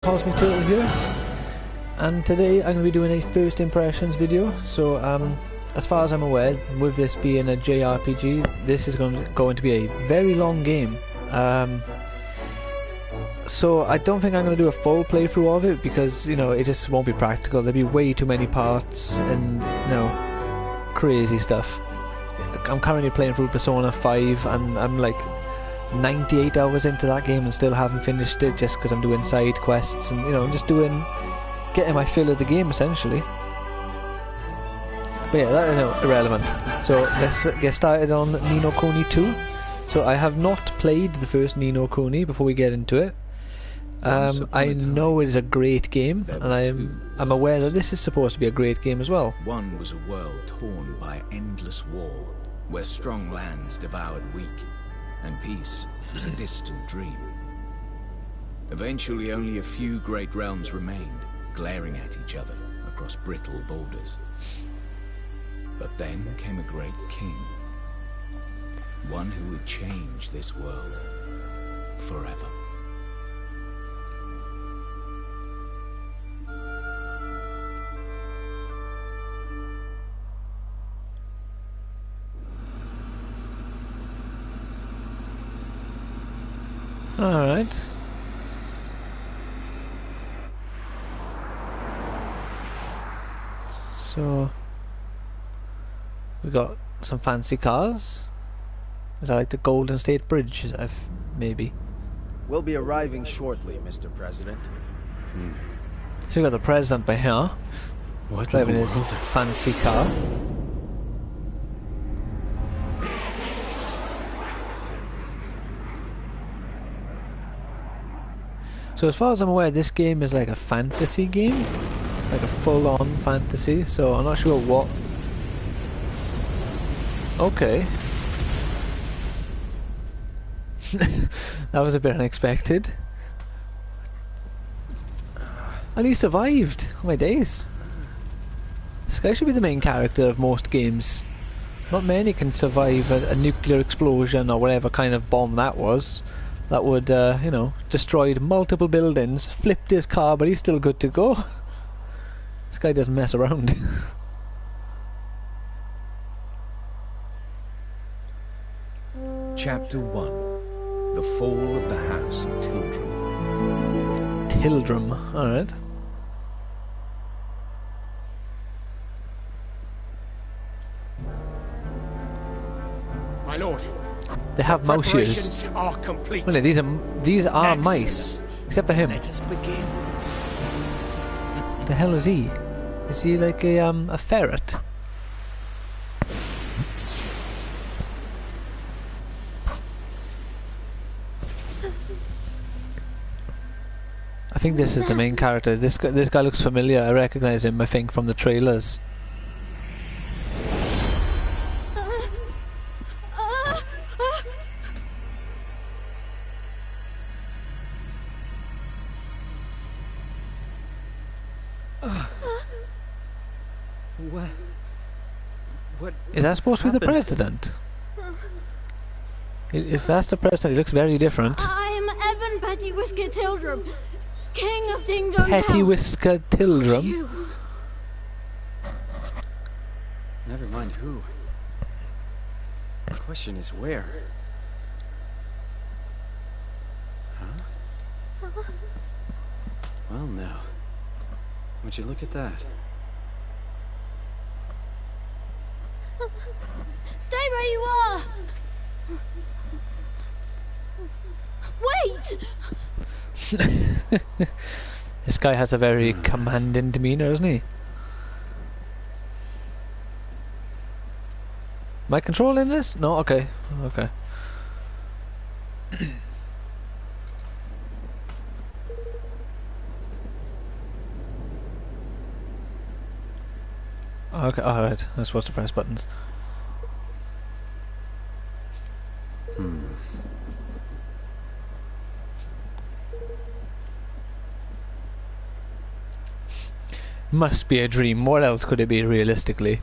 Cosmic Turtle here, and today I'm going to be doing a first impressions video. So as far as I'm aware, with this being a JRPG, this is going to be a very long game. So I don't think I'm going to do a full playthrough of it because, you know, it just won't be practical. There'll be way too many parts and, you know, crazy stuff. I'm currently playing through Persona 5 and I'm like 98 hours into that game and still haven't finished it just because I'm doing side quests and, you know, just getting my fill of the game essentially. But yeah, that, you know, irrelevant. So let's get started on Ni no Kuni 2. So I have not played the first Ni no Kuni before we get into it. I know it is a great game, and I'm aware that this is supposed to be a great game as well. One was a world torn by endless war, where strong lands devoured weak, and peace was a distant dream. Eventually only a few great realms remained, glaring at each other across brittle borders. But then came a great king, one who would change this world forever. Alright. So we got some fancy cars. Is that like the Golden State Bridge? Maybe. We'll be arriving shortly, Mr. President. So we got the president by here, driving his fancy car. So as far as I'm aware, this game is like a fantasy game, like a full-on fantasy, so I'm not sure what... Okay. That was a bit unexpected. And he survived! Oh my days. This guy should be the main character of most games. Not many can survive a nuclear explosion or whatever kind of bomb that was. That would, you know, destroyed multiple buildings, flipped his car, but he's still good to go. This guy doesn't mess around. Chapter 1. The Fall of the House of Tildrum. Tildrum, alright. My lord. They have mouse ears. Are complete. Well, these are mice, except for him. Let us begin. The hell is he? Is he like a ferret? I think this is the main character. This guy looks familiar. I recognize him, I think, from the trailers. What Is that supposed to be the president? If that's the president, he looks very different. I am Evan Petty Whisker Tildrum, King of Ding Dong Petty Town. Whisker Tildrum? You. Never mind who. The question is where. Huh? Well, now. Would you look at that? Stay where you are. Wait! This guy has a very commanding demeanor, doesn't he? Am I controlling this? No? Okay. Okay. Okay, alright. I'm supposed to press buttons. Must be a dream. What else could it be, realistically?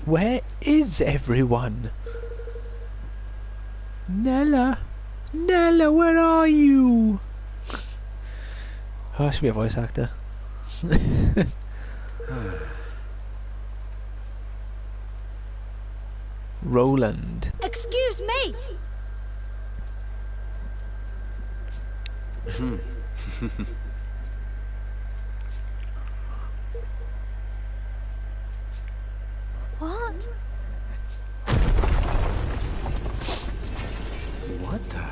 Where is everyone? Nella? Nella, where are you? Oh, I should be a voice actor. Roland. Excuse me. What? What the?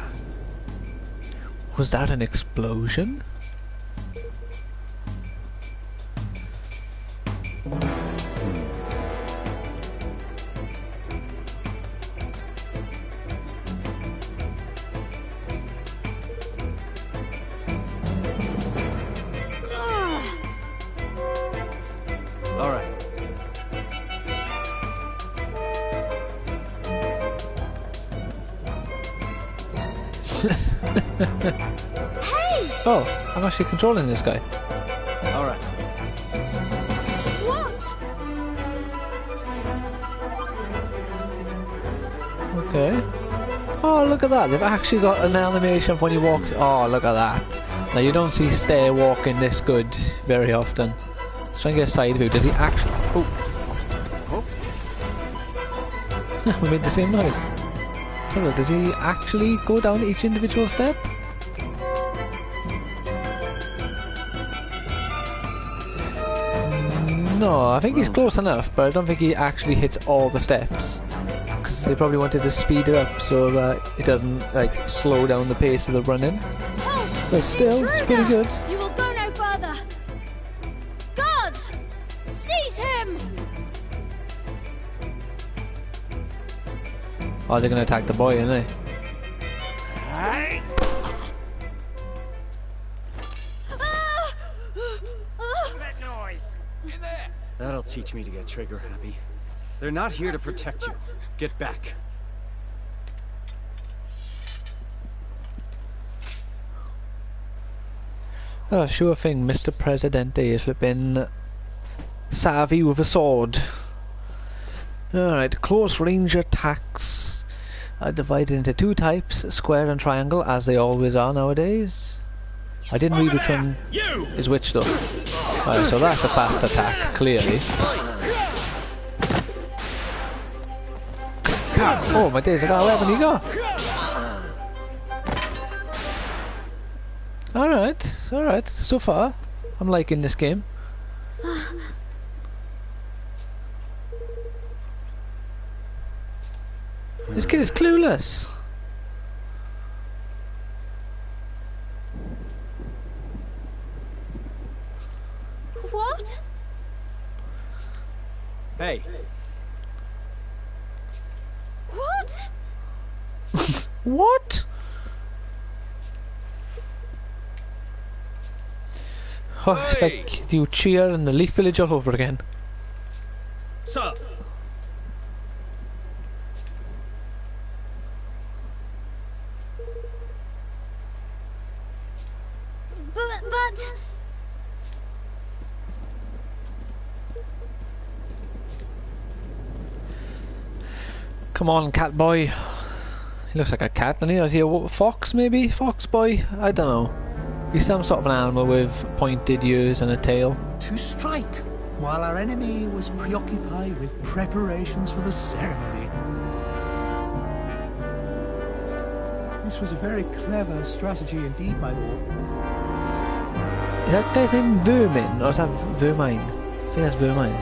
Was that an explosion? All right. Hey! Oh, I'm actually controlling this guy. All right. What? Okay. Oh, look at that. They've actually got an animation of when he walks. Oh, look at that. Now, you don't see stair walking this good very often. Let's try and get a side view. Does he actually... Oh. We made the same noise. So, does he actually go down each individual step? No, I think he's close enough, but I don't think he actually hits all the steps. Because they probably wanted to speed it up so that it doesn't, like, slow down the pace of the running. Halt! But still, it's pretty good. You will go no further. Guards! Seize him! Oh, they're going to attack the boy, aren't they? That noise. In there. That'll teach me to get trigger happy. They're not here to protect you. Get back. Oh, sure thing, Mr. Presidente is flipping savvy with a sword. Alright, close range attacks are divided into two types, square and triangle, as they always are nowadays. I didn't read which one is which though. Alright, so that's a fast attack, clearly. Oh my days, I got 11, you go! Alright, so far I'm liking this game. This kid is clueless. What? Hey. What? What? Oh, it's like you cheer in the Leaf Village all over again. Sir. But... Come on, cat boy. He looks like a cat, doesn't he? Is he a fox, maybe? Fox boy? I don't know. He's some sort of an animal with pointed ears and a tail. To strike, while our enemy was preoccupied with preparations for the ceremony. This was a very clever strategy indeed, my lord. Is that guy's name Vermin, or is that Vermine? I think that's Vermine.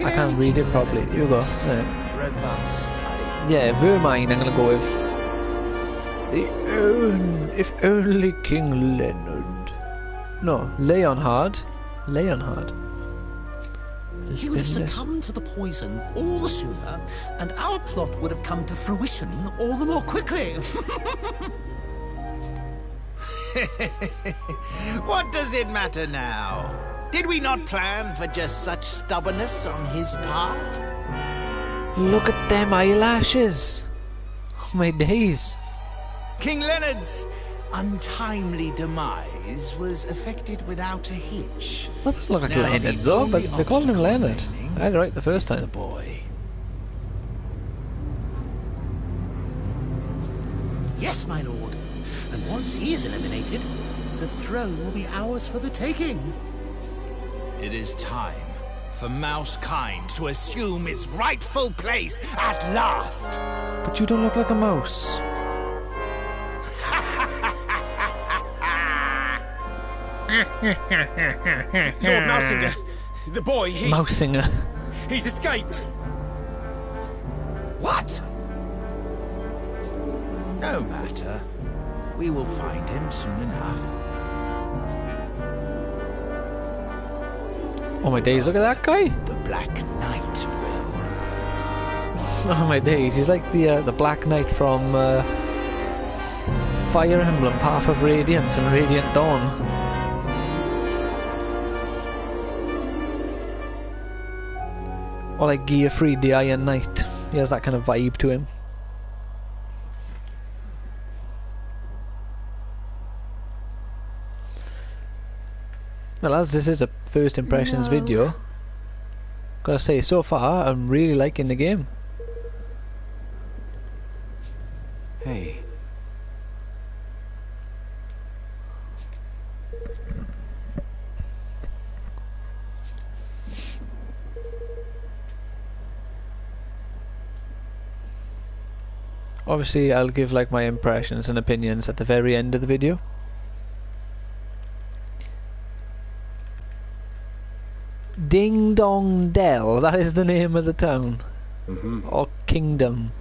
I can't read it properly. Here we go. Yeah, Red Mouse. yeah, Vermine I'm gonna go with. If only King Leonard. No, Leonhard. Leonhard. He would have succumbed to the poison all the sooner, and our plot would have come to fruition all the more quickly. What does it matter now? Did we not plan for just such stubbornness on his part? Look at them eyelashes. Oh my days. King Leonard's untimely demise was effected without a hitch. That doesn't look like Now Leonard the though, but only they called him obstacle Leonard. remaining I had it right the first is the time. boy. Yes, my lord. And once he is eliminated, the throne will be ours for the taking. It is time for Mousekind to assume its rightful place at last. But you don't look like a mouse. Lord Mousinger, the boy, Mousinger. he's escaped. What? No matter. We will find him soon enough. Oh my days, look at that guy! The Black Knight will. Oh my days, he's like the Black Knight from Fire Emblem, Path of Radiance and Radiant Dawn. Or like Gearfried the Iron Knight. He has that kind of vibe to him. Well, as this is a first impressions video, gotta say, so far I'm really liking the game. Hey. Obviously I'll give like my impressions and opinions at the very end of the video. Ding Dong Dell, that is the name of the town. Or kingdom.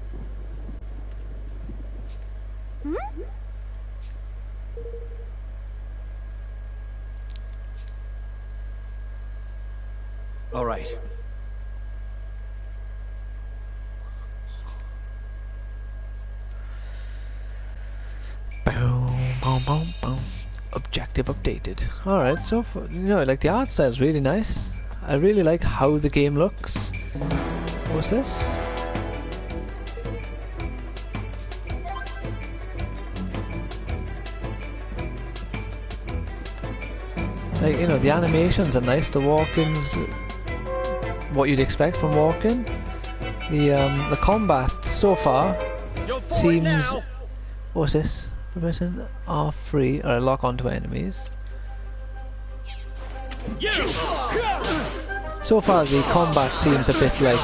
All right. Boom, boom, boom, boom. Objective updated. Alright, so for, you know, like the art style is really nice. I really like how the game looks. What's this? Like, you know, the animations are nice. The walk-ins, what you'd expect from walking. The combat so far seems. What's this? Permission are free or lock onto enemies. So far the combat seems a bit like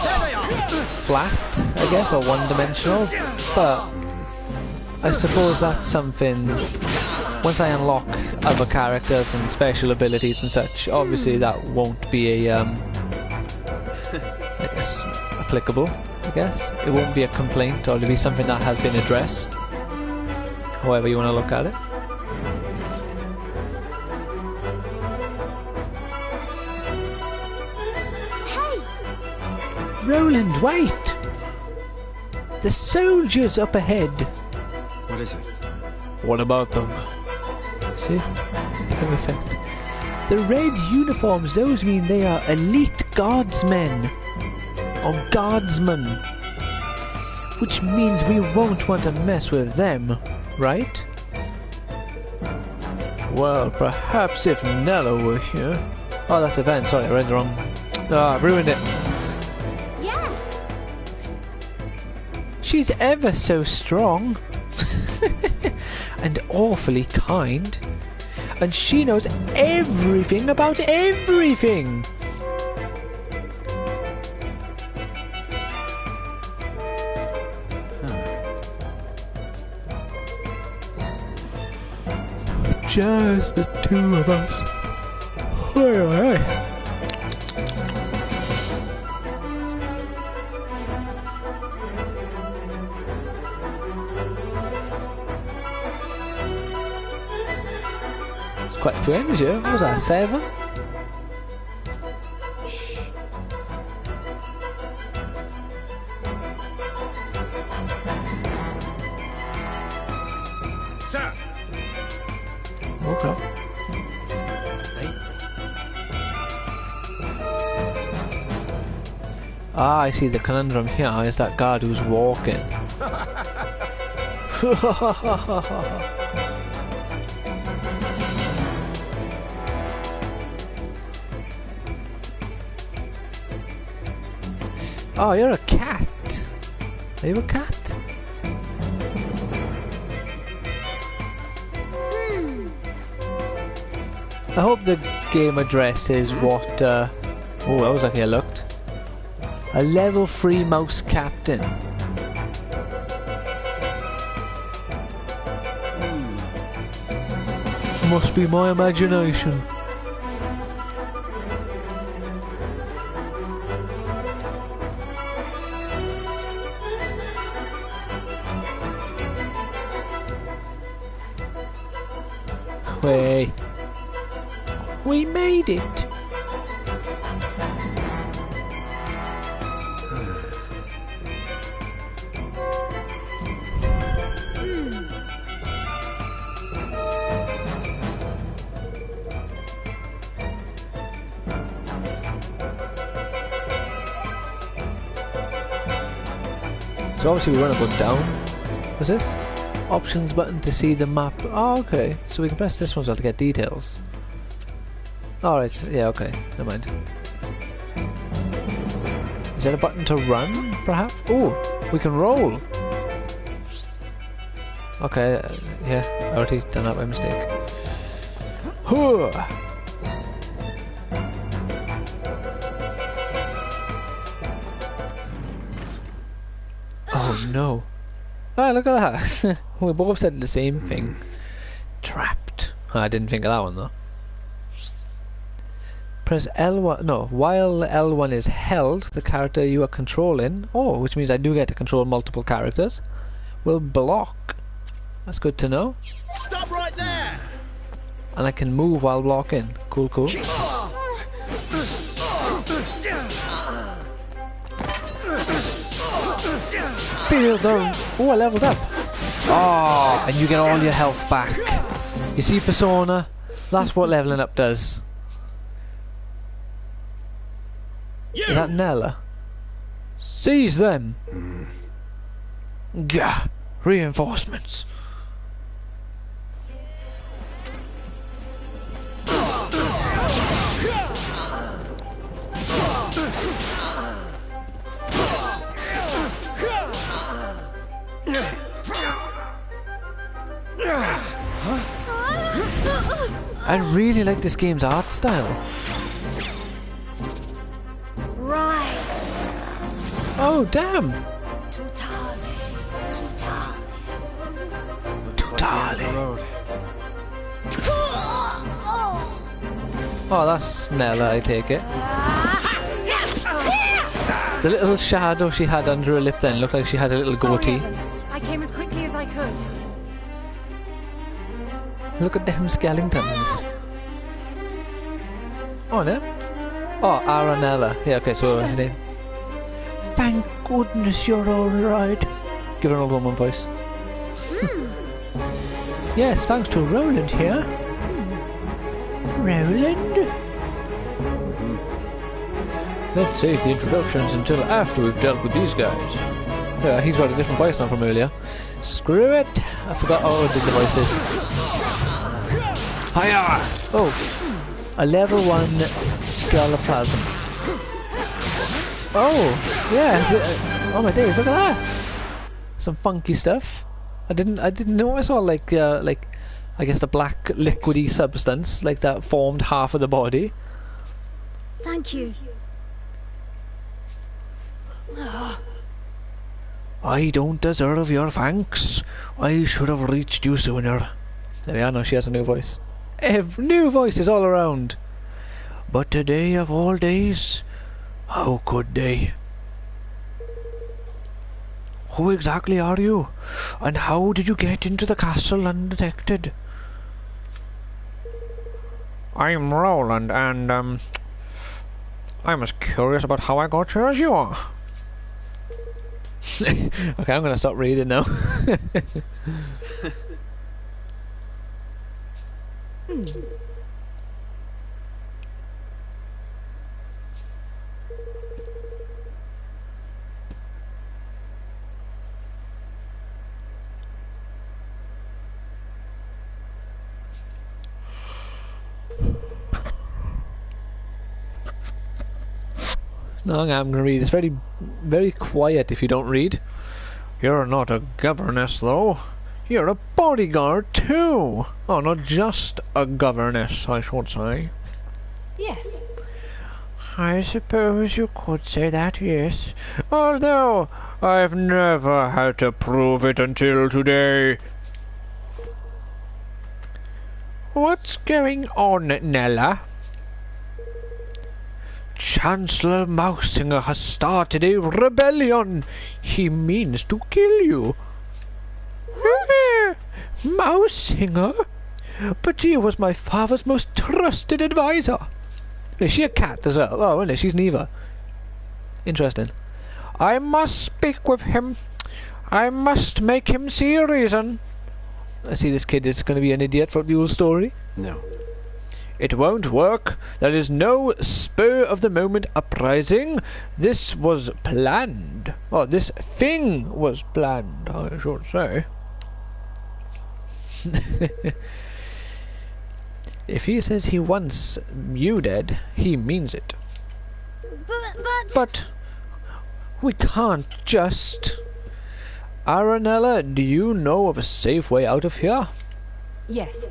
flat, I guess, or one-dimensional, but I suppose that's something once I unlock other characters and special abilities and such, obviously that won't be a I guess applicable, I guess. It won't be a complaint, or it'll be something that has been addressed. However you want to look at it. Hey! Roland, wait! The soldiers up ahead. What is it? What about them? See? Perfect. The red uniforms, those mean they are elite guardsmen. Or guardsmen. Which means we won't want to mess with them. Right? Well, perhaps if Nella were here. Oh, that's event. Sorry, I read the wrong. Ah, I ruined it. Yes! She's ever so strong. And awfully kind. And she knows everything about everything. Just the two of us. Hey. It's quite a few enemies here. What was that, 7? Sir! Okay. Ah, I see. The conundrum here is that guard who's walking. Oh, you're a cat. Are you a cat? I hope the game addresses what. Oh, that was like I looked. A level 3 mouse captain. Must be my imagination. Way. We made it. So obviously we want to go down. What's this? Options button to see the map. Oh, okay. So we can press this one to get details. Alright, yeah, okay. Never mind. Is there a button to run, perhaps? Oh, we can roll. Okay, yeah, I already done that by mistake. Huh. Oh no. Ah, look at that. We both said the same thing. Trapped. I didn't think of that one though. Press L1, no, while L1 is held, the character you are controlling, oh, which means I do get to control multiple characters, will block. That's good to know. Stop right there! And I can move while blocking. Cool, cool. Feel the... Oh, I leveled up. Oh, and you get all your health back. You see, Persona? That's what leveling up does. Is that Nella? Seize them! Gah! Reinforcements! I really like this game's art style. Right. Oh, damn! Tutale. Tutale. Looks like the end of the road. Oh, that's Nella, I take it. The little shadow she had under her lip then looked like she had a little goatee. Sorry, Evan. I came as quickly as I could. Look at them skeletons. Oh, no? Oh, Aranella. Yeah, okay, so her name. Thank goodness you're alright. Give her an old woman voice. Yes, thanks to Roland here. Roland? Let's save the introductions until after we've dealt with these guys. Yeah, he's got a different voice now from earlier. Screw it! I forgot how old the voice is. Hiya! Oh, a level 1 Scaloplasm. Oh, yeah. Oh my days, look at that! Some funky stuff. I didn't know I saw like I guess the black liquidy substance like that formed half of the body. Thank you. I don't deserve your thanks. I should have reached you sooner. There we are, now she has a new voice. New voices all around. But today of all days, how could they? Who exactly are you? And how did you get into the castle undetected? I'm Roland, and I'm as curious about how I got here as you are. Okay, I'm gonna stop reading now. No, I'm going to read. It's very, very quiet if you don't read. You're not a governess, though. You're a bodyguard, too. Oh, not just a governess, I should say. Yes. I suppose you could say that, yes. Although, I've never had to prove it until today. What's going on, Nella? Chancellor Mousinger has started a rebellion. He means to kill you. What? Mousinger? But he was my father's most trusted advisor. Is she a cat as well? Oh, isn't it? She's neither. Interesting. I must speak with him. I must make him see reason. I see this kid is going to be an idiot for the whole story. No. It won't work. There is no spur-of-the-moment uprising. This was planned. Oh, this thing was planned, I should say. If he says he wants you dead, he means it. But we can't just... Aranella, do you know of a safe way out of here? Yes.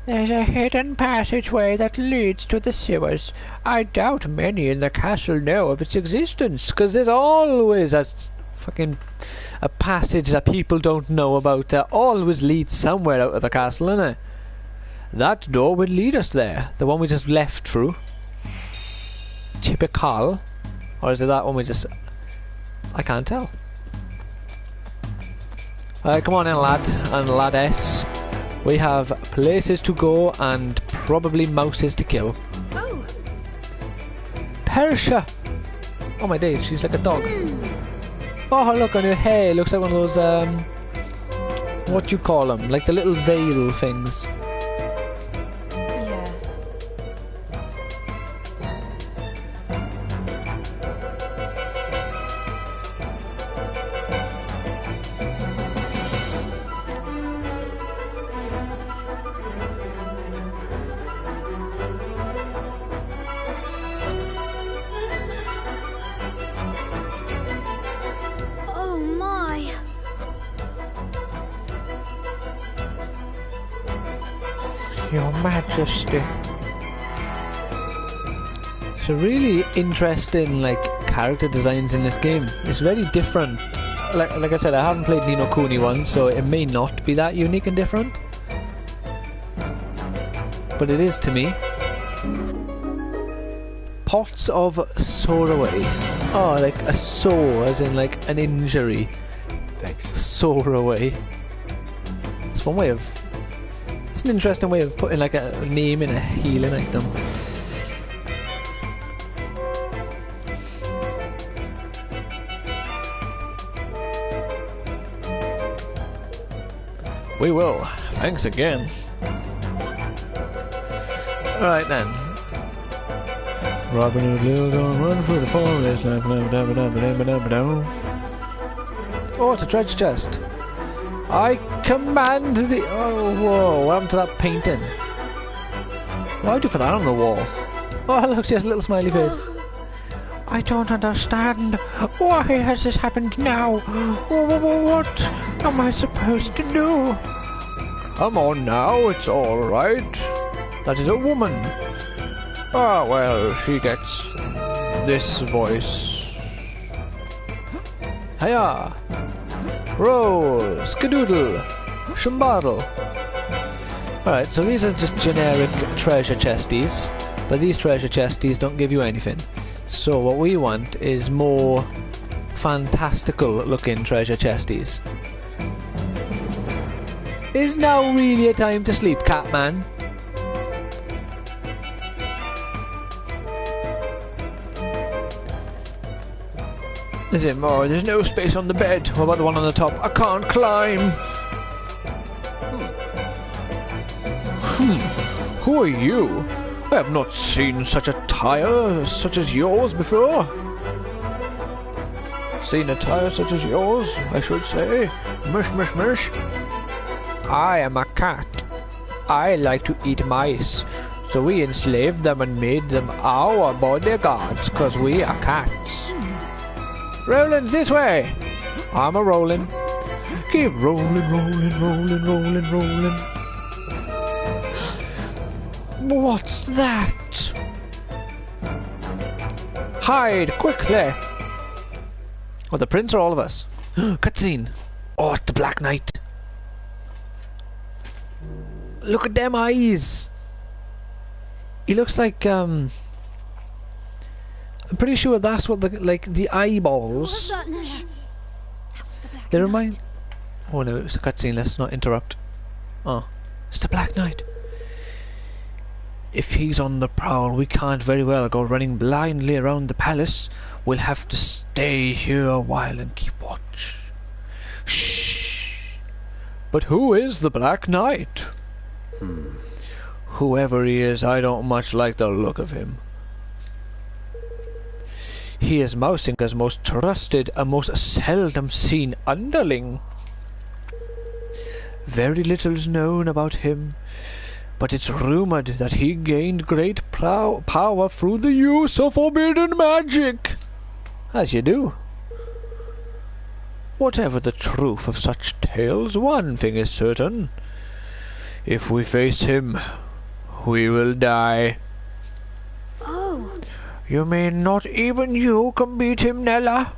There's a hidden passageway that leads to the sewers. I doubt many in the castle know of its existence, because there's always a passage that people don't know about that always leads somewhere out of the castle, innit? That door would lead us there. The one we just left through. Typical. Or is it that one we just... I can't tell. Alright, come on in, lad and laddess. We have places to go and probably mouses to kill. Oh. Persia! Oh my days, she's like a dog. Oh, look on her hair. Looks like one of those, what you call them? Like the little veil things. Yeah. Oh my. Your Majesty. So really interesting, like, character designs in this game. It's very different. Like I said, I haven't played Ni no Kuni 1, so it may not be that unique and different. But it is to me. Pots of Sorroway. Oh, like a sore, as in like an injury. Thanks. Sorroway. It's one way of... It's an interesting way of putting like a name in a healing item. We will. Thanks again. Alright then. Robin Hood, Little John, run through the forest. Oh, it's a treasure chest. I command the... Oh, whoa, what happened to that painting? Why would you put that on the wall? Oh, look, she has a little smiley face. I don't understand. Why has this happened now? What am I supposed to do? Come on now, it's alright. That is a woman. Ah, well, she gets this voice. Hiya! Roll! Skadoodle! Shumbaddle! Alright, so these are just generic treasure chesties, but these treasure chesties don't give you anything. So what we want is more fantastical looking treasure chesties. Is now really a time to sleep, Catman? Is it more? There's no space on the bed. What about the one on the top? I can't climb. Who are you? I have not seen such attire such as yours before. Seen attire such as yours, I should say. Mush, mush, mush. I am a cat. I like to eat mice. So we enslaved them and made them our bodyguards, 'cause we are cats. Rollin' this way! I'm a rollin'. Keep rolling, rolling, rolling, rolling, rolling. What's that? Hide, quickly! Oh, the prince or all of us? Cutscene. Oh, it's the Black Knight. Look at them eyes. He looks like I'm pretty sure that's what the eyeballs. What was that now? They remind. Oh no, it was a cutscene. Let's not interrupt. Oh, it's the Black Knight. If he's on the prowl, we can't very well go running blindly around the palace. We'll have to stay here a while and keep watch. Shh. But who is the Black Knight? Whoever he is, I don't much like the look of him. He is Mousinger's most trusted and most seldom seen underling. Very little is known about him, but it's rumoured that he gained great power through the use of forbidden magic. As you do. Whatever the truth of such tales, one thing is certain. If we face him, we will die. Oh. You mean not even you can beat him, Nella?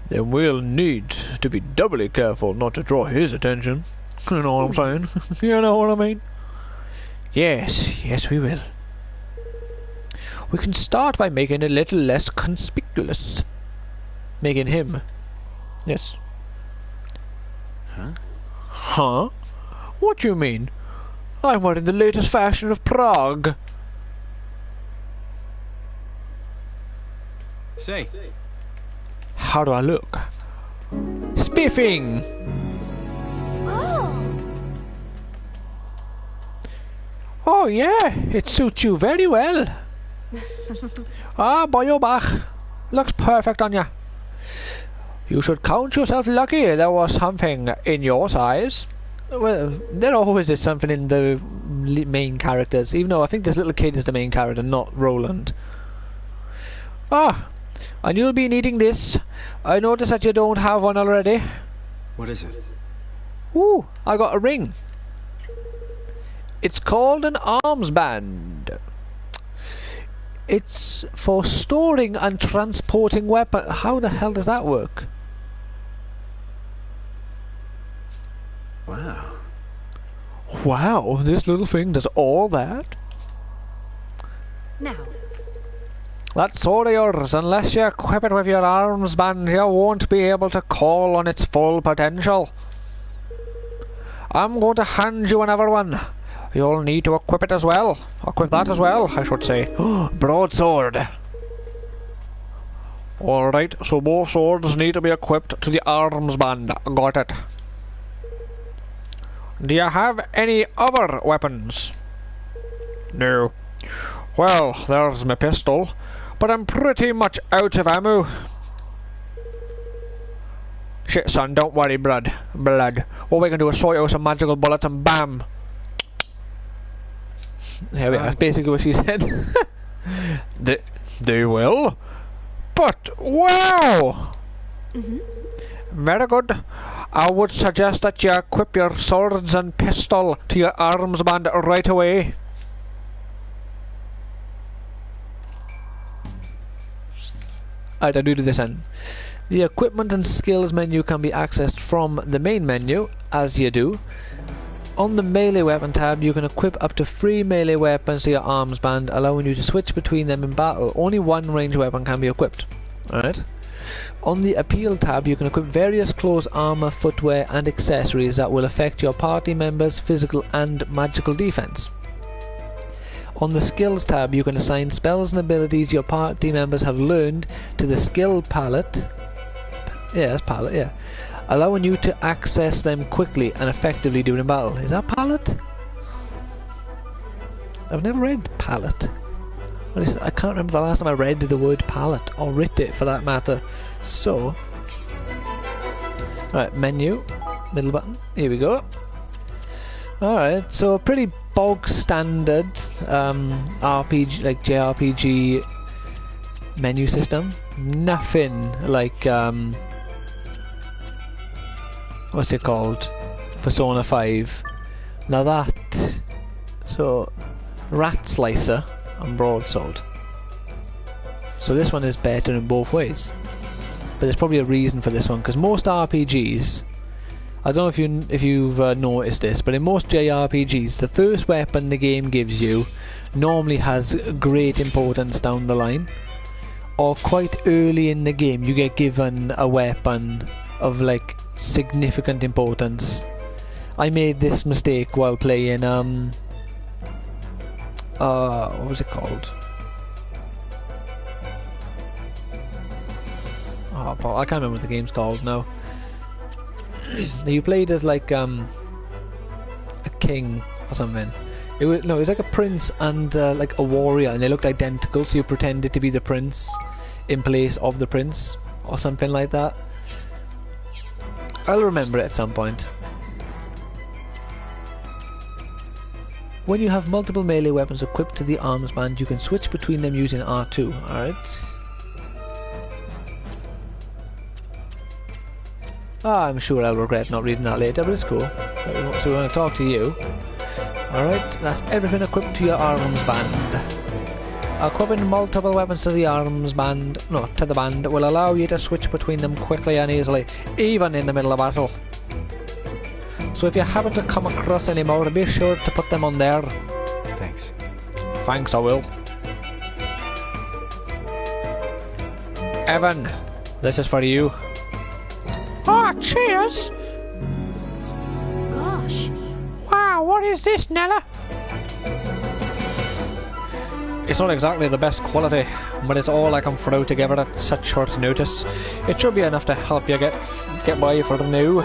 Then we'll need to be doubly careful not to draw his attention. You know what I'm saying? You know what I mean? Yes, yes we will. We can start by making it a little less conspicuous. Making him. Yes. Huh? Huh? What do you mean? I'm wearing the latest fashion of Prague. Say. How do I look? Spiffing! Oh. Oh yeah, it suits you very well. Ah, boy, your back. Looks perfect on you. You should count yourself lucky there was something in your size. Well, there always is something in the main characters, even though I think this little kid is the main character, not Roland. Ah, and you'll be needing this. I notice that you don't have one already. What is it? Ooh, I got a ring. It's called an armband. It's for storing and transporting weapons. How the hell does that work? Wow. Wow, this little thing does all that? Now, That's all of yours. Unless you equip it with your armband, you won't be able to call on its full potential. I'm going to hand you another one. You'll need to equip it as well. Equip that as well, I should say. Broadsword. Alright, so both swords need to be equipped to the armband. Got it. Do you have any other weapons? No. Well, there's my pistol, but I'm pretty much out of ammo. Shit, son, don't worry, blood. What we can do is sort out some magical bullets and bam! There we are, that's basically what she said. They will? But, wow! Very good. I would suggest that you equip your swords and pistol to your armband right away. Alright, I'll do this end. The equipment and skills menu can be accessed from the main menu, as you do. On the melee weapon tab, you can equip up to 3 melee weapons to your armband, allowing you to switch between them in battle. Only one ranged weapon can be equipped. Alright. On the appeal tab, you can equip various clothes, armor, footwear, and accessories that will affect your party members' physical and magical defense. On the skills tab, you can assign spells and abilities your party members have learned to the skill palette. Yeah, that's palette, yeah. Allowing you to access them quickly and effectively during battle. Is that palette? I've never read palette. I can't remember the last time I read the word palette, or writ it for that matter. So, alright, menu, middle button, here we go. Alright, so a pretty bog standard RPG, like JRPG menu system. Nothing like what's it called? Persona 5. Now that, so Rat Slicer and Broadsword. So this one is better in both ways. But there's probably a reason for this one, because most RPGs, I don't know if you've noticed this, but in most JRPGs, the first weapon the game gives you normally has great importance down the line. Or quite early in the game, you get given a weapon of like significant importance. I made this mistake while playing what was it called? Oh, I can't remember what the game's called now. You played as like a king or something. It was like a prince and like a warrior, and they looked identical, so you pretended to be the prince in place of the prince or something like that. I'll remember it at some point. When you have multiple melee weapons equipped to the arms band, you can switch between them using R2. Alright. I'm sure I'll regret not reading that later, but it's cool. So we want to talk to you. Alright, that's everything equipped to your arms band. Equipping multiple weapons to the arms band, to the band, will allow you to switch between them quickly and easily, even in the middle of battle. So if you happen to come across any more, be sure to put them on there. Thanks. Thanks, I will. Evan, this is for you. Oh, cheers! Gosh. Wow, what is this, Nella? It's not exactly the best quality, but it's all I can throw together at such short notice. It should be enough to help you get by for now.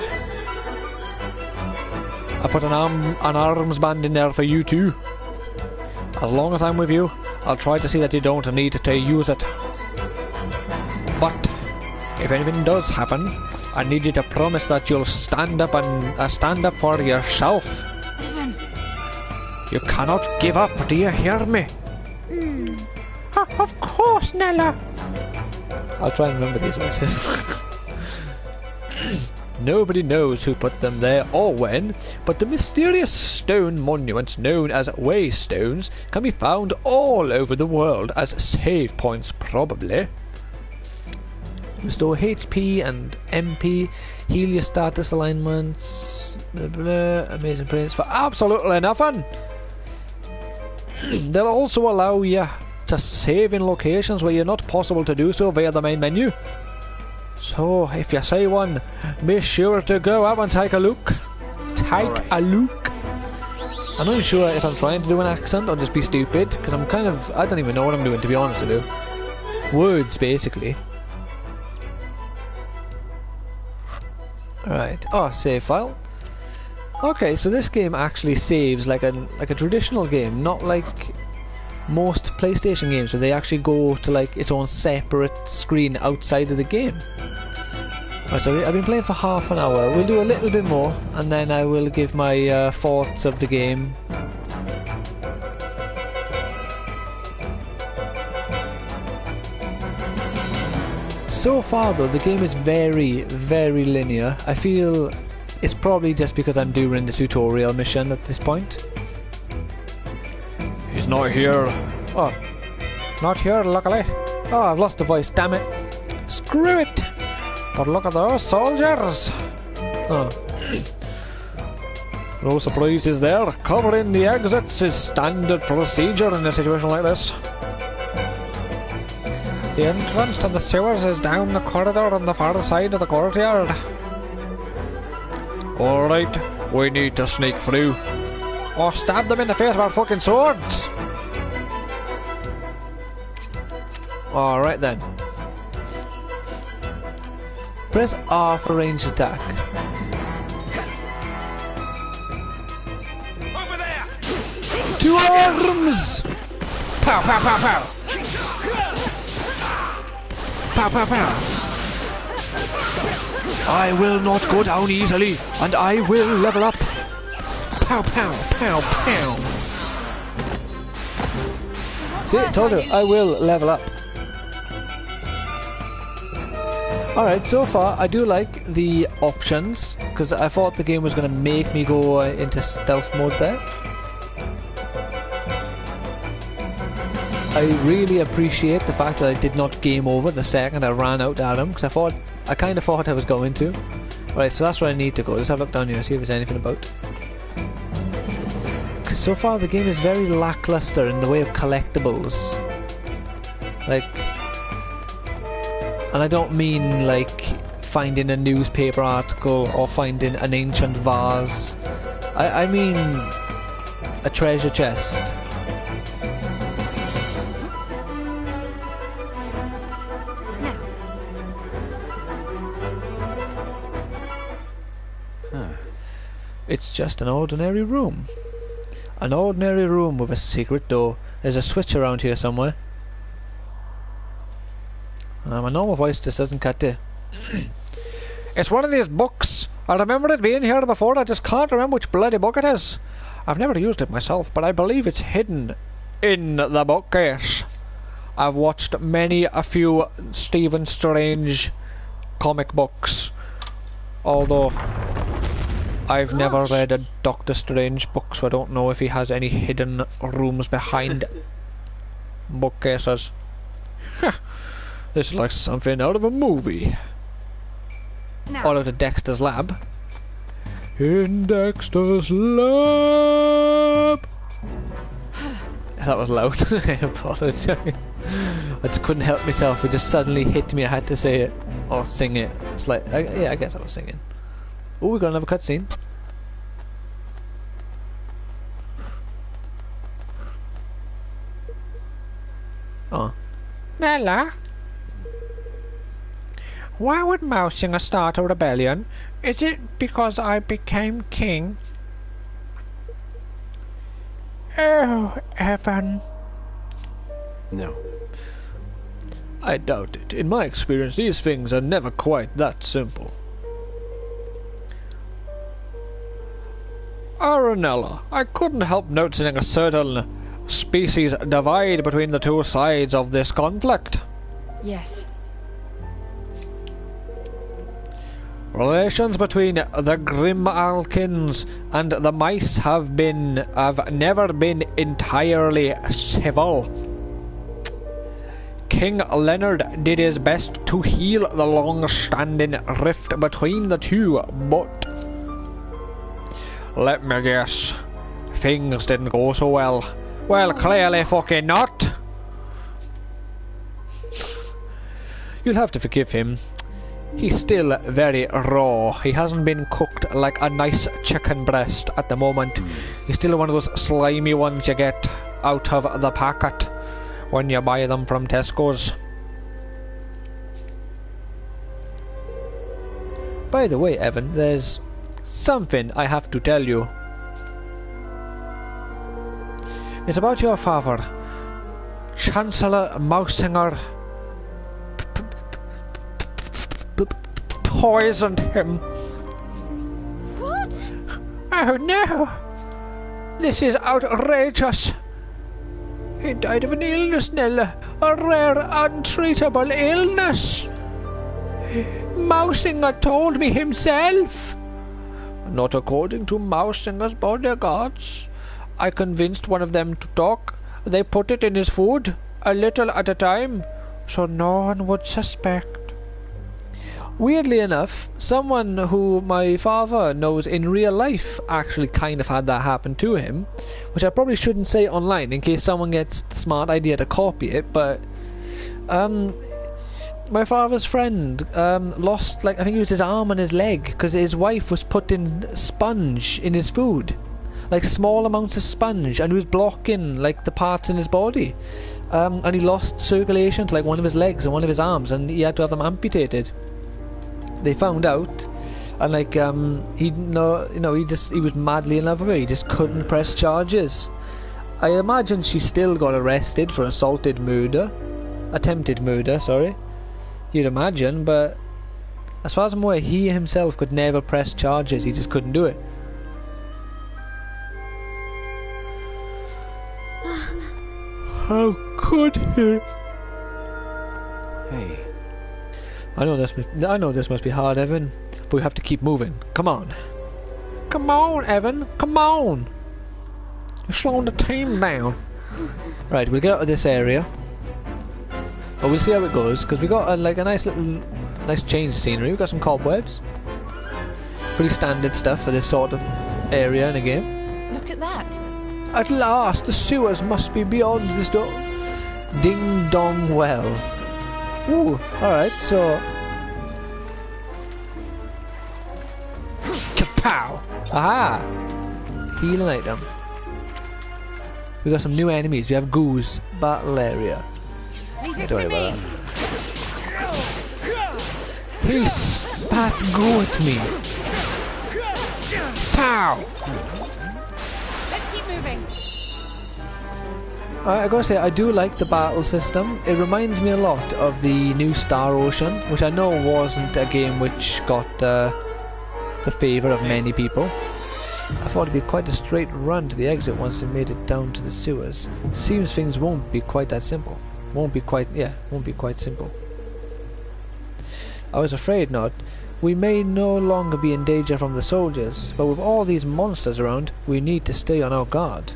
I put an arms band in there for you too. As long as I'm with you, I'll try to see that you don't need to use it. But if anything does happen, I need you to promise that you'll stand up for yourself. Evan. You cannot give up, do you hear me? Of course, Nella. I'll try and remember these voices. Nobody knows who put them there or when, but the mysterious stone monuments known as waystones can be found all over the world as save points, probably. Restore HP and MP, heal your status alignments, blah, blah, amazing praise for absolutely nothing. They'll also allow you to save in locations where you're not possible to do so via the main menu. So, if you see one, be sure to go up and take a look. A look. I'm not sure if I'm trying to do an accent or just be stupid, because I don't even know what I'm doing, to be honest with you. Words, basically. Alright, save file. Okay, so this game actually saves like a traditional game, not like most PlayStation games where they actually go to like its own separate screen outside of the game. Right, so I've been playing for half an hour. We'll do a little bit more and then I will give my thoughts of the game. So far though, the game is very, very linear. I feel it's probably just because I'm doing the tutorial mission at this point. He's not here. Oh, not here, luckily. Oh, I've lost the voice, damn it. Screw it! But look at those soldiers! Oh. No surprises there. Covering the exits is standard procedure in a situation like this. The entrance to the sewers is down the corridor on the far side of the courtyard. Alright, we need to sneak through. Or stab them in the face with our fucking swords! Alright then. Press R for ranged attack. Over there! To arms! Pow, pow, pow, pow! Pow, pow, pow! I will not go down easily, and I will level up. Pow, pow, pow, pow. See, I told you, I will level up. Alright, so far I do like the options, because I thought the game was going to make me go into stealth mode there. I really appreciate the fact that I did not game over the second I ran out at him, because I kind of thought I was going to. Right, so that's where I need to go. Let's have a look down here, see if there's anything about. Because so far the game is very lackluster in the way of collectibles. Like, and I don't mean like finding a newspaper article or finding an ancient vase. I mean a treasure chest. It's just an ordinary room. An ordinary room with a secret door. There's a switch around here somewhere. My normal voice just doesn't cut it. It's one of these books. I remember it being here before. I just can't remember which bloody book it is. I've never used it myself, but I believe it's hidden in the bookcase. I've watched many a few Stephen Strange comic books, although I've never read a Doctor Strange book, so I don't know if he has any hidden rooms behind bookcases. This is like something out of a movie. Now. Or out of Dexter's Lab. In Dexter's Lab! That was loud. I apologise. I just couldn't help myself. It just suddenly hit me. I had to say it. Or sing it. It's like, yeah, I guess I was singing. Oh, we got another cutscene. Oh. Nella? Why would Mousinger start a rebellion? Is it because I became king? Oh, Evan. No. I doubt it. In my experience, these things are never quite that simple. Aranella, I couldn't help noticing a certain species divide between the two sides of this conflict. Yes. Relations between the Grimalkins and the mice have never been entirely civil. King Leonard did his best to heal the long-standing rift between the two, but let me guess, things didn't go so well. Well, clearly fucking not. You'll have to forgive him. He's still very raw. He hasn't been cooked like a nice chicken breast at the moment. He's still one of those slimy ones you get out of the packet when you buy them from Tesco's. By the way, Evan, there's something I have to tell you. It's about your father, Chancellor Mousinger. Poisoned him. What? Oh no! This is outrageous. He died of an illness, Nella. A rare, untreatable illness. Mousinger told me himself. Not according to Mousinger's bodyguards. I convinced one of them to talk. They put it in his food, a little at a time, so no one would suspect. Weirdly enough, someone who my father knows in real life actually kind of had that happen to him, which I probably shouldn't say online in case someone gets the smart idea to copy it, but my father's friend lost, like, I think it was his arm and his leg because his wife was putting sponge in his food, like small amounts of sponge, and he was blocking like the parts in his body, and he lost circulation to like one of his legs and one of his arms, and he had to have them amputated. They found out, and like he was madly in love with her. He just couldn't press charges. I imagine she still got arrested for attempted murder. Sorry, you'd imagine, but as far as I'm aware, he himself could never press charges. He just couldn't do it. How could he? Hey, I know this must be hard, Evan, but we have to keep moving. Come on. Come on, Evan. Come on. You're slowing the team down. Right, we'll get out of this area. But we'll see how it goes, because we got like a nice change of scenery. We've got some cobwebs. Pretty standard stuff for this sort of area in a game. Look at that. At last, the sewers must be beyond this door. Ding dong well. Ooh, alright, so... Kapow! Aha! Healing item. We got some new enemies. We have Goose, Battle Area. Leave this Don't to worry me. about that. He spat go at me. Pow! Let's keep moving. I gotta say, I do like the battle system. It reminds me a lot of the new Star Ocean, which I know wasn't a game which got the favour of many people. I thought it'd be quite a straight run to the exit once they made it down to the sewers. Seems things won't be quite that simple. Won't be quite simple. I was afraid not. We may no longer be in danger from the soldiers, but with all these monsters around, we need to stay on our guard.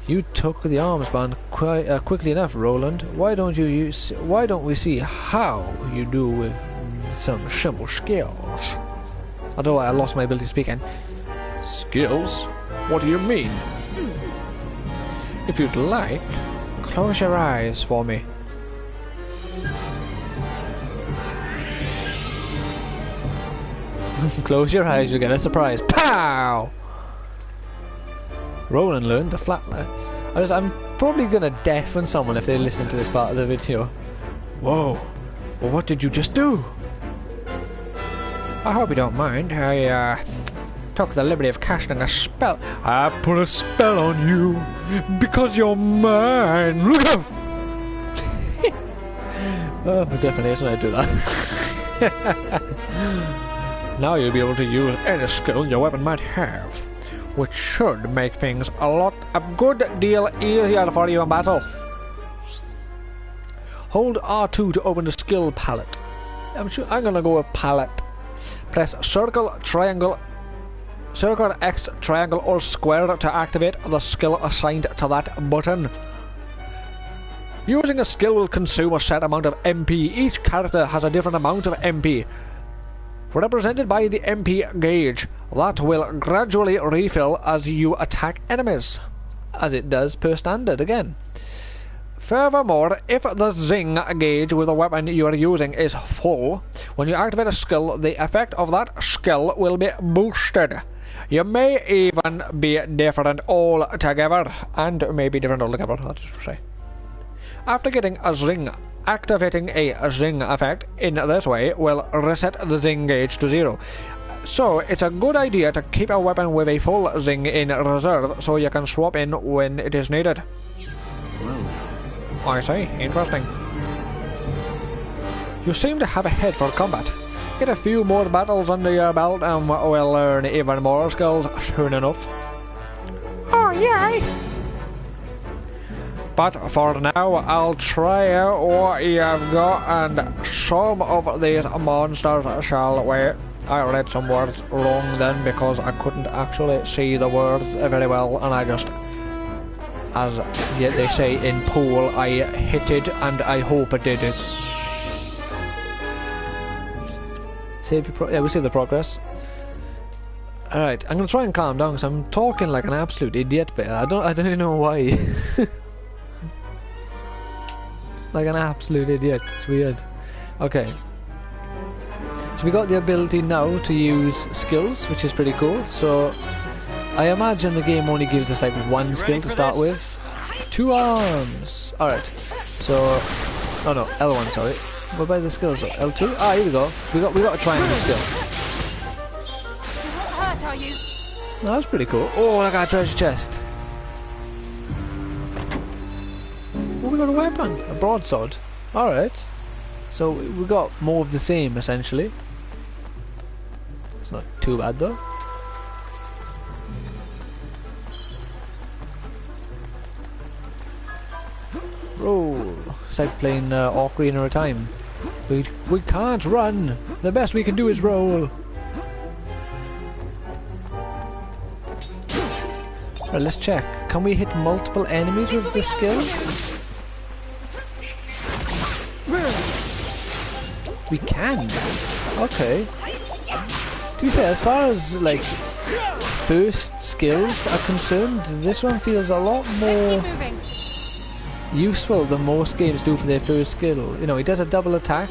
You took the arms band quite quickly enough, Roland. Why don't we see how you do with some simple skills? Although I lost my ability to speak. And skills? What do you mean? If you'd like, close your eyes for me. Close your eyes, you get a surprise. Pow! Roland learned the flatline. I'm probably gonna deafen someone if they're listening to this part of the video. Whoa! Well, what did you just do? I hope you don't mind. I took the liberty of casting a spell. I put a spell on you because you're mine. Look out! Oh, my definition, I do that. Now you'll be able to use any skill your weapon might have, which should make things a good deal easier for you in battle. Hold R2 to open the skill palette. I'm gonna go with palette. Press circle, triangle, circle, X, triangle, or square to activate the skill assigned to that button. Using a skill will consume a set amount of MP. Each character has a different amount of MP, represented by the MP gauge. That will gradually refill as you attack enemies, as it does per standard again. Furthermore, if the zing gauge with the weapon you are using is full, when you activate a skill, the effect of that skill will be boosted. You may even be different altogether, and may be different altogether, that's to say. After getting a zing, activating a zing effect in this way will reset the zing gauge to 0. So it's a good idea to keep a weapon with a full zing in reserve so you can swap in when it is needed. well, I see, interesting. You seem to have a head for combat. Get a few more battles under your belt and we'll learn even more skills soon enough. Oh yay! But for now, I'll try out what you've got, and some of these monsters shall wait. I read some words wrong then because I couldn't actually see the words very well, and I just, as they say in pool, I hit it and I hope it did it. Yeah, we see the progress. Alright, I'm gonna try and calm down because I'm talking like an absolute idiot, but I don't even know why. Like an absolute idiot. It's weird. Okay. So we got the ability now to use skills, which is pretty cool. So I imagine the game only gives us like one skill to start with. 2 arms. Alright. So oh no, L1, sorry. What about the skills? L2? Ah, here we go. We got a triangle skill. What hurt are you? That was pretty cool. Oh, I got a treasure chest. Oh, we got a weapon. A broadsword. Alright. So we got more of the same, essentially. It's not too bad, though. besides playing Ocarina of Time. We can't run. The best we can do is roll. Right, let's check. Can we hit multiple enemies with the skills? We can. Okay. To be fair, as far as like first skills are concerned, this one feels a lot more useful than most games do for their first skill. You know, he does a double attack,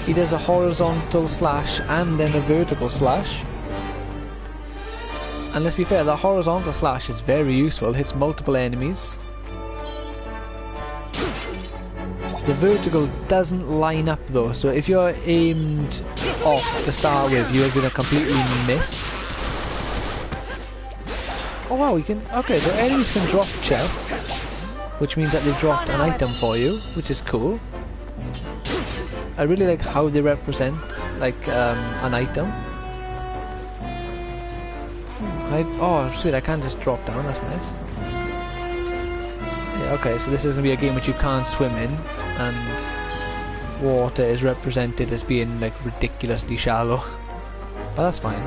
he does a horizontal slash and then a vertical slash. And let's be fair, the horizontal slash is very useful, hits multiple enemies. The vertical doesn't line up though, so if you're aimed off to start with, you're going to completely miss. Oh wow, you can... Okay, so enemies can drop chests, which means that they've dropped an item for you, which is cool. I really like how they represent, like, an item. Oh, sweet, I can just drop down, that's nice. Yeah, okay, so this is going to be a game which you can't swim in, and water is represented as being, like, ridiculously shallow. But that's fine.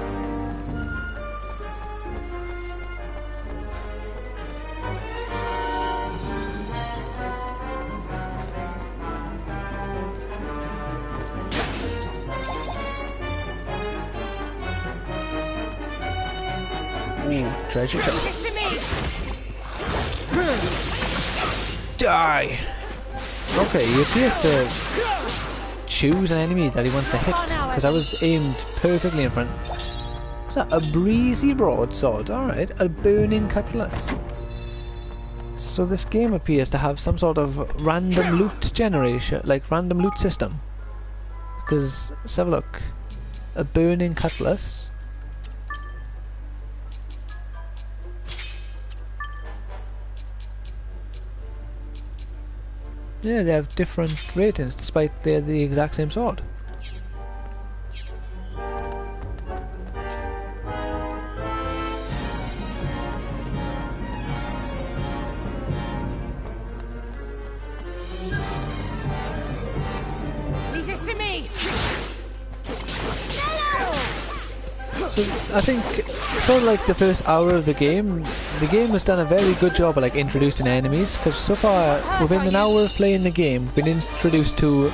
Treasure chest. Die! Okay, he appears to choose an enemy that he wants to hit, because I was aimed perfectly in front. What's that? A breezy broadsword, alright. A burning cutlass. So this game appears to have some sort of random loot generation, like random loot system. Because, let's have a look. A burning cutlass. Yeah, they have different ratings despite they're the exact same sword. Leave this to me. So I think for like the first hour of the game has done a very good job of like introducing enemies, because so far within an hour of playing the game we've been introduced to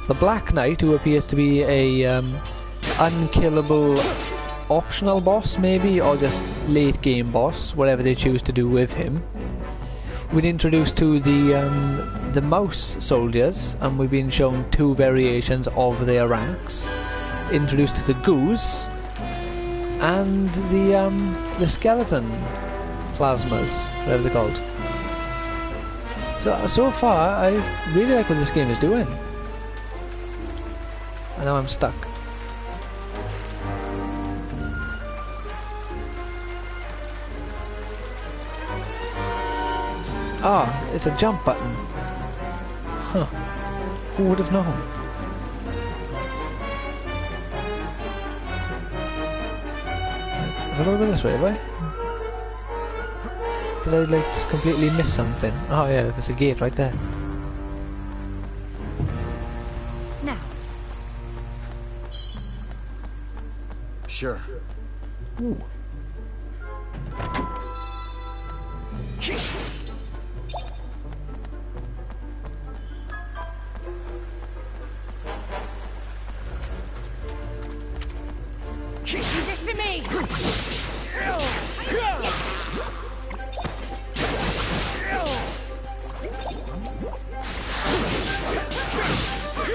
the Black Knight, who appears to be a unkillable optional boss maybe, or just late game boss, whatever they choose to do with him. We've been introduced to the mouse soldiers, and we've been shown two variations of their ranks. Introduced to the goose and the skeleton plasmas, whatever they're called. So far, I really like what this game is doing. I know I'm stuck. Ah, it's a jump button. Huh. Who would have known? Have I got to go this way, have I? Did I like just completely miss something? Oh yeah, there's a gate right there. Now. Sure. Ooh. Leave this to me.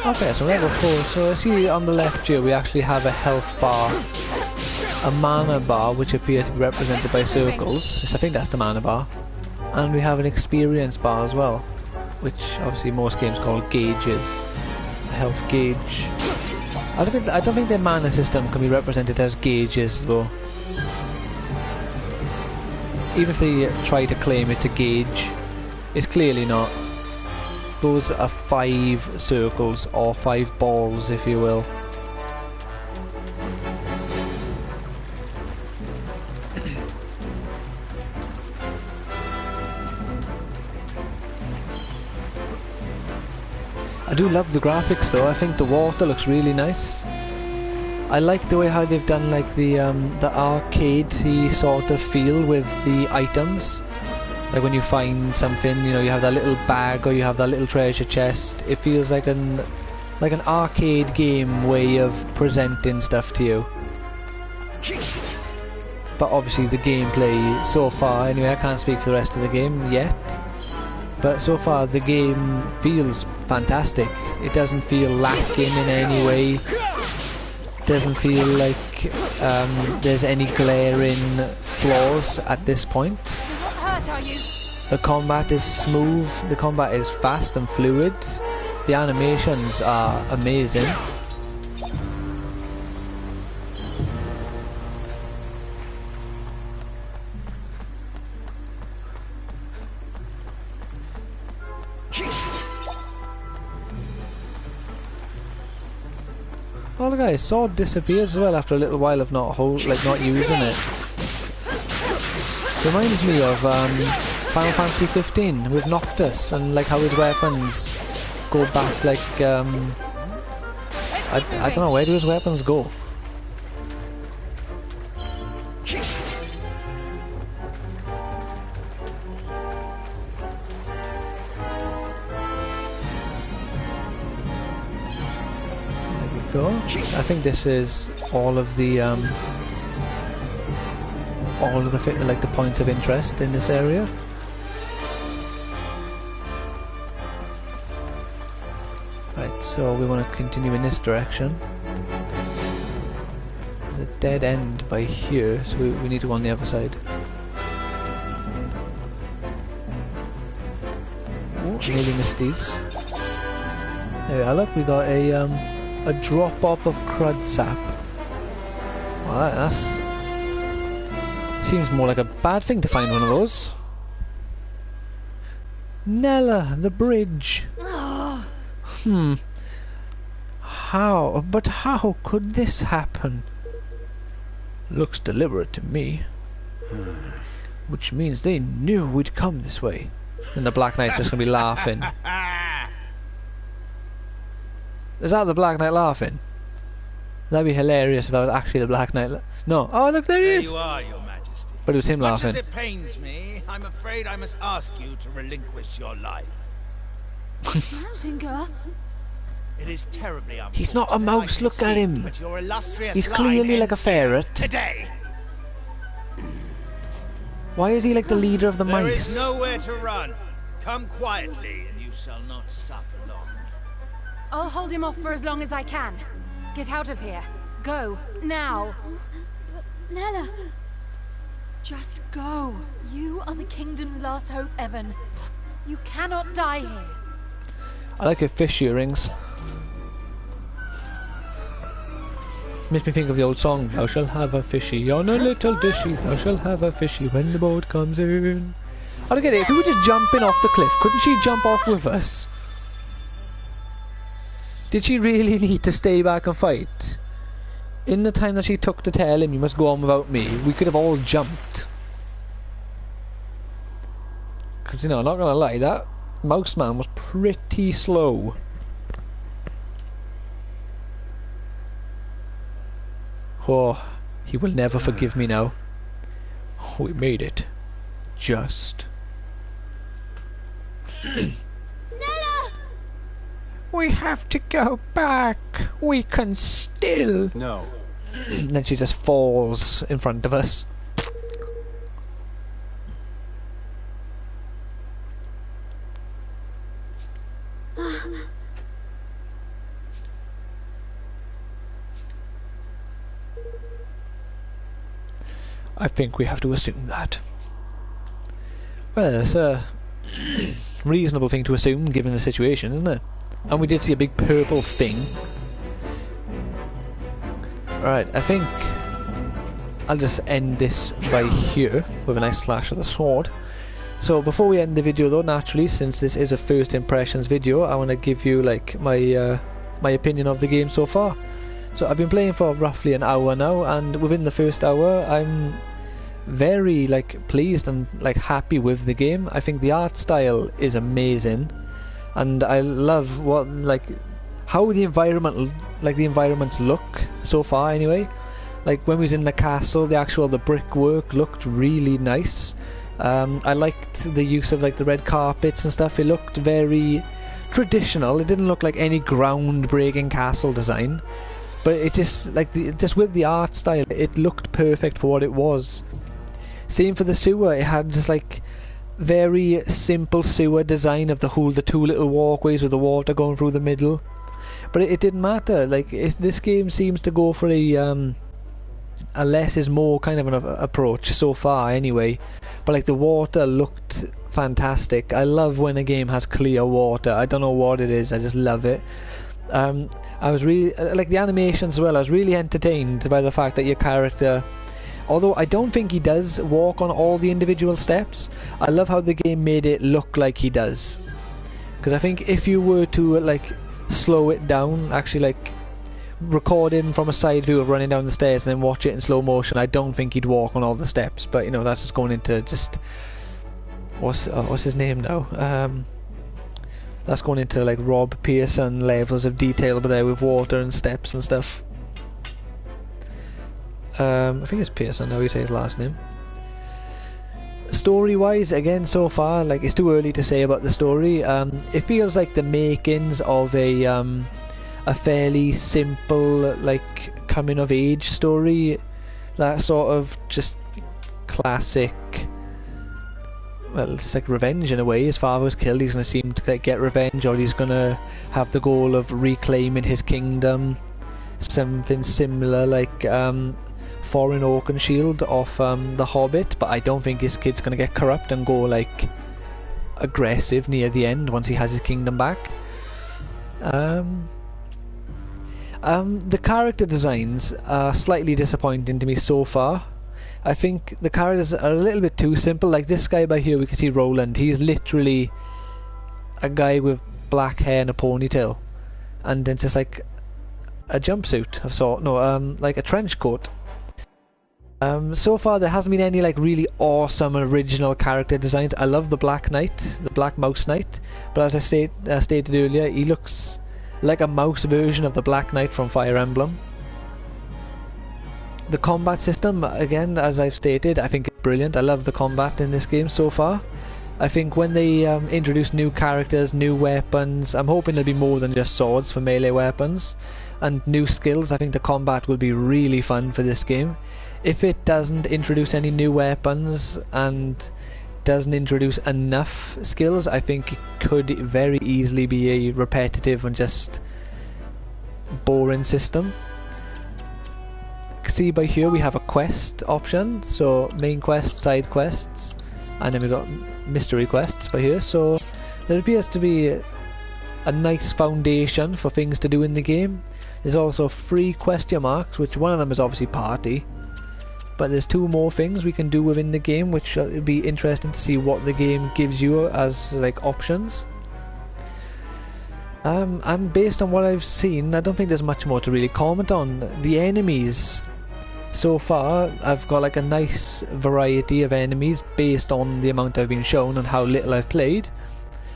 Okay, so level 4. So I see on the left here we actually have a health bar, a mana bar, which appears to be represented by circles. Yes, I think that's the mana bar. And we have an experience bar as well, which obviously most games call gauges. A health gauge. I don't think their mana system can be represented as gauges though. Even if they try to claim it's a gauge, it's clearly not. Those are 5 circles, or 5 balls if you will. I do love the graphics though. I think the water looks really nice. I like the way how they've done like the arcadey sort of feel with the items. Like when you find something, you know, you have that little bag or you have that little treasure chest. It feels like an arcade game way of presenting stuff to you. But obviously the gameplay so far, anyway, I can't speak for the rest of the game yet. But so far the game feels fantastic. It doesn't feel lacking in any way. Doesn't feel like there's any glaring flaws at this point. What hurt are you? The combat is smooth, the combat is fast and fluid. The animations are amazing. Oh look, his sword disappears as well after a little while of not using it. Reminds me of Final Fantasy 15 with Noctis and like how his weapons go back like I don't know, where do his weapons go? Go. I think this is all of the like the points of interest in this area. Right, so we want to continue in this direction. There's a dead end by here, so we need to go on the other side. Oh, nearly missed these. There we are, look, we got a drop-off of crud sap. Well, that's... seems more like a bad thing to find one of those. Nella, the bridge. How? But how could this happen? Looks deliberate to me. Which means they knew we'd come this way. And the Black Knight's just gonna be laughing. Is that the Black Knight laughing? That'd be hilarious if that was actually the Black Knight. No. Oh, look, there he is! There you are, Your Majesty. But it was him Much laughing. as it pains me, I'm afraid I must ask you to relinquish your life. Mousinger? It is terribly unfortunate. He's not a mouse, look at him. But your illustrious He's line clearly like a ends here ferret. Today. Why is he like the leader of the There mice? is nowhere to run. Come quietly, and you shall not suffer long. I'll hold him off for as long as I can. Get out of here. Go. Now. Nella, Just go. You are the kingdom's last hope, Evan. You cannot die here. I like her fish earrings. Makes me think of the old song, thou shalt have a fishy on a little dishy, thou shalt have a fishy when the boat comes in. I don't get it, if we were just jumping off the cliff, couldn't she jump off with us? Did she really need to stay back and fight? In the time that she took to tell him you must go on without me, we could have all jumped. Because, you know, I'm not gonna lie, that mouse man was pretty slow. Oh, he will never forgive me now. Oh, we made it. Just. Nella! We have to go back. We can still. No. And then she just falls in front of us. I think we have to assume that. Well, it's a reasonable thing to assume given the situation, isn't it? And we did see a big purple thing. Right, I think I'll just end this by here with a nice slash of the sword. So before we end the video though, naturally, since this is a first impressions video, I want to give you like my my opinion of the game so far. So I've been playing for roughly an hour now, and within the first hour I'm very like pleased and like happy with the game. I think the art style is amazing. and I love what how the environments look so far anyway. Like when we was in the castle, the brickwork looked really nice. I liked the use of like the red carpets and stuff. It looked very traditional. It didn't look like any groundbreaking castle design, but it just just with the art style, it looked perfect for what it was. Same for the sewer. It had just like very simple sewer design of the two little walkways with the water going through the middle. But it didn't matter. Like this game seems to go for a less is more kind of an approach so far anyway. But like the water looked fantastic. I love when a game has clear water. I don't know what it is, I just love it. I was really like the animations as well. I was really entertained by the fact that your character, although I don't think he does walk on all the individual steps, I love how the game made it look like he does. Because I think if you were to like slow it down, actually like record him from a side view of running down the stairs and then watch it in slow motion, I don't think he'd walk on all the steps. But you know, that's just going into just what's his name now? That's going into like Rob Pearson levels of detail over there with water and steps and stuff. I think it's Pearson now, you say his last name. Story wise, again, so far, like it's too early to say about the story. It feels like the makings of a fairly simple like coming of age story, that sort of just classic. Well, it's like revenge in a way. His father was killed, he's going to seem to like get revenge, or he's going to have the goal of reclaiming his kingdom. Something similar like Thorin Oakenshield off The Hobbit, but I don't think his kid's going to get corrupt and go like aggressive near the end once he has his kingdom back. The character designs are slightly disappointing to me so far. I think the characters are a little bit too simple. Like this guy by here, we can see Roland. He's literally a guy with black hair and a ponytail, and it's just like a jumpsuit of sort. No, like a trench coat. So far there hasn't been any like really awesome original character designs. I love the Black Knight, the Black Mouse Knight, but as I stated earlier, he looks like a mouse version of the Black Knight from Fire Emblem. The combat system, again, as I've stated, I think it's brilliant. I love the combat in this game so far. I think when they introduce new characters, new weapons, I'm hoping there'll be more than just swords for melee weapons, and new skills. I think the combat will be really fun for this game. If it doesn't introduce any new weapons and doesn't introduce enough skills, I think it could very easily be a repetitive and just boring system. See, by here we have a quest option, so main quest, side quests, and then we got mystery quests by here. So there appears to be a nice foundation for things to do in the game. There's also 3 question marks, which one of them is obviously party, but there's 2 more things we can do within the game, which will be interesting to see what the game gives you as like options. And based on what I've seen, I don't think there's much more to really comment on. The enemies, so far, I've got like a nice variety of enemies based on the amount I've been shown and how little I've played.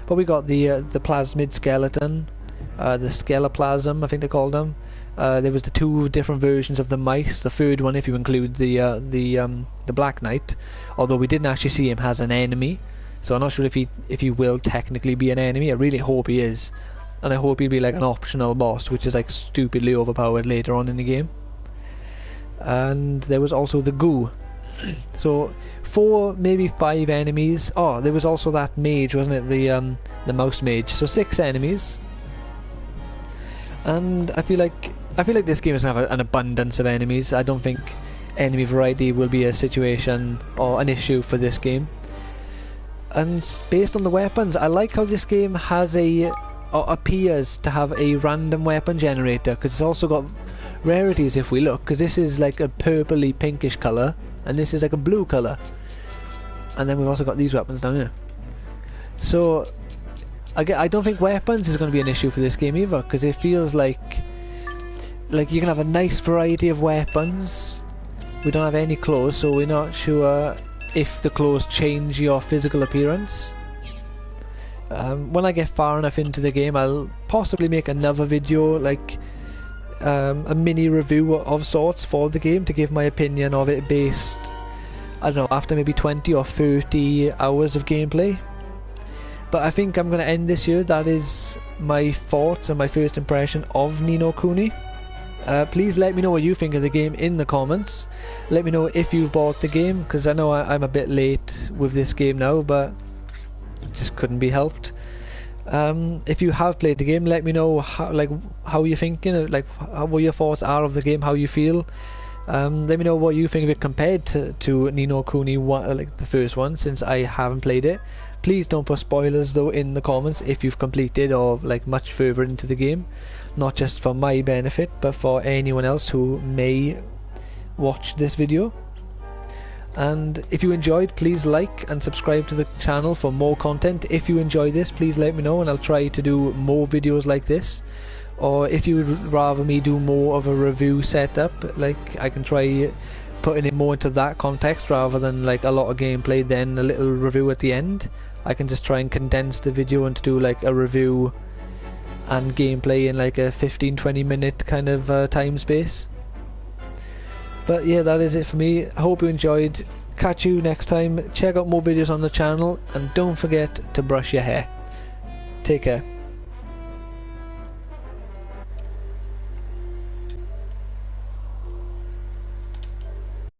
But we got the plasmid skeleton, the skeleplasm, I think they called them. There was the 2 different versions of the mice. The third one, if you include the Black Knight, although we didn't actually see him as an enemy, so I'm not sure if he will technically be an enemy. I really hope he is, and I hope he'll be like an optional boss, which is like stupidly overpowered later on in the game. And there was also the goo. So 4, maybe 5 enemies. Oh, there was also that mage, wasn't it? The mouse mage. So 6 enemies. And I feel like this game is gonna have an abundance of enemies. I don't think enemy variety will be a situation or an issue for this game. And based on the weapons, I like how this game has appears to have a random weapon generator, because it's also got rarities if we look, because this is like a purpley pinkish colour and this is like a blue colour, and then we've also got these weapons down here. So I don't think weapons is going to be an issue for this game either, because it feels like you can have a nice variety of weapons. We don't have any clothes, so we're not sure if the clothes change your physical appearance. When I get far enough into the game, I'll possibly make another video, like a mini review of sorts for the game, to give my opinion of it based, I don't know, after maybe 20 or 30 hours of gameplay. But I think I'm going to end this here. That is my thoughts and my first impression of Ni no Kuni. Please let me know what you think of the game in the comments. Let me know if you've bought the game, because I know I'm a bit late with this game now, but it just couldn't be helped. If you have played the game, let me know how you're thinking, like what your thoughts are of the game, how you feel. Let me know what you think of it compared to Ni no Kuni, like the first one, since I haven't played it. Please don't put spoilers though in the comments if you've completed or like much further into the game, not just for my benefit but for anyone else who may watch this video. And if you enjoyed, please like and subscribe to the channel for more content. If you enjoy this, please let me know and I'll try to do more videos like this. Or if you would rather me do more of a review setup, like I can try putting it more into that context rather than like a lot of gameplay then a little review at the end. I can just try and condense the video and do like a review and gameplay in like a 15-20 minute kind of time space. But yeah, that is it for me. I hope you enjoyed. Catch you next time. Check out more videos on the channel and don't forget to brush your hair. Take care.